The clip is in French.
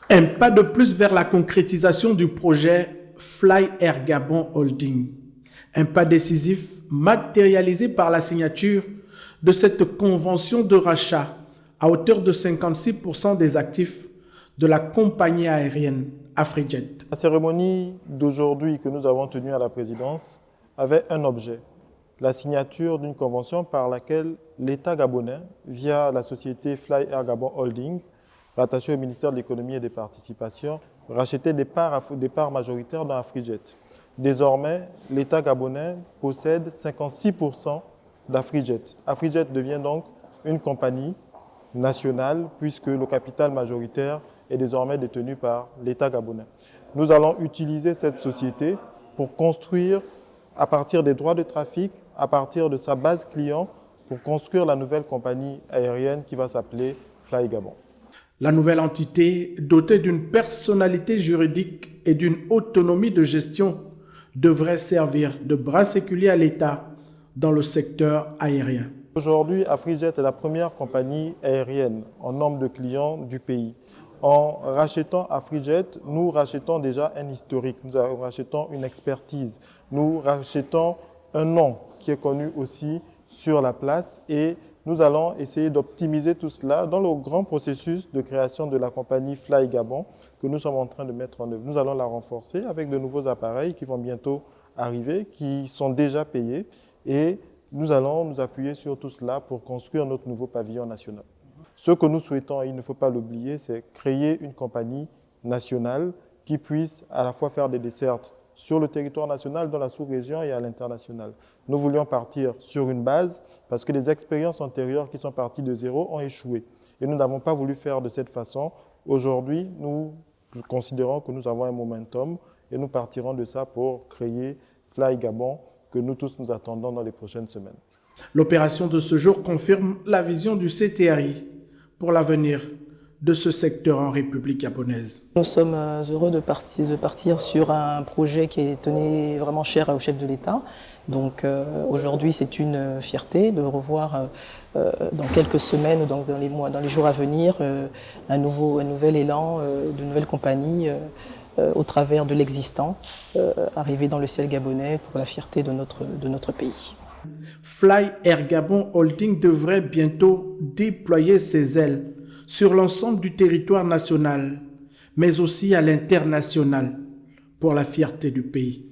Un pas de plus vers la concrétisation du projet Fly Air Gabon Holding. Un pas décisif matérialisé par la signature de cette convention de rachat à hauteur de 56% des actifs de la compagnie aérienne Afrijet. La cérémonie d'aujourd'hui que nous avons tenue à la présidence avait un objet, la signature d'une convention par laquelle l'État gabonais, via la société Fly Air Gabon Holding, rattachée au ministère de l'économie et des participations, rachetait des parts majoritaires dans Afrijet. Désormais, l'État gabonais possède 56% d'Afrijet. Afrijet devient donc une compagnie nationale puisque le capital majoritaire est désormais détenu par l'État gabonais. Nous allons utiliser cette société pour construire, à partir des droits de trafic, à partir de sa base client, pour construire la nouvelle compagnie aérienne qui va s'appeler Fly Gabon. La nouvelle entité, dotée d'une personnalité juridique et d'une autonomie de gestion, devrait servir de bras séculier à l'État dans le secteur aérien. Aujourd'hui, Afrijet est la première compagnie aérienne en nombre de clients du pays. En rachetant Afrijet, nous rachetons déjà un historique, nous rachetons une expertise, nous rachetons un nom qui est connu aussi sur la place et nous allons essayer d'optimiser tout cela dans le grand processus de création de la compagnie Fly Gabon que nous sommes en train de mettre en œuvre. Nous allons la renforcer avec de nouveaux appareils qui vont bientôt arriver, qui sont déjà payés et nous allons nous appuyer sur tout cela pour construire notre nouveau pavillon national. Ce que nous souhaitons, et il ne faut pas l'oublier, c'est créer une compagnie nationale qui puisse à la fois faire des dessertes sur le territoire national, dans la sous-région et à l'international. Nous voulions partir sur une base parce que les expériences antérieures qui sont parties de zéro ont échoué. Et nous n'avons pas voulu faire de cette façon. Aujourd'hui, nous considérons que nous avons un momentum et nous partirons de ça pour créer Fly Gabon que nous tous nous attendons dans les prochaines semaines. L'opération de ce jour confirme la vision du CTRI pour l'avenir de ce secteur en République gabonaise. Nous sommes heureux de partir sur un projet qui tenait vraiment cher au chef de l'État. Donc aujourd'hui, c'est une fierté de revoir dans quelques semaines ou dans les jours à venir un nouvel élan de nouvelle compagnie au travers de l'existant, arriver dans le ciel gabonais pour la fierté de notre pays. Fly Air Gabon Holding devrait bientôt déployer ses ailes sur l'ensemble du territoire national, mais aussi à l'international, pour la fierté du pays.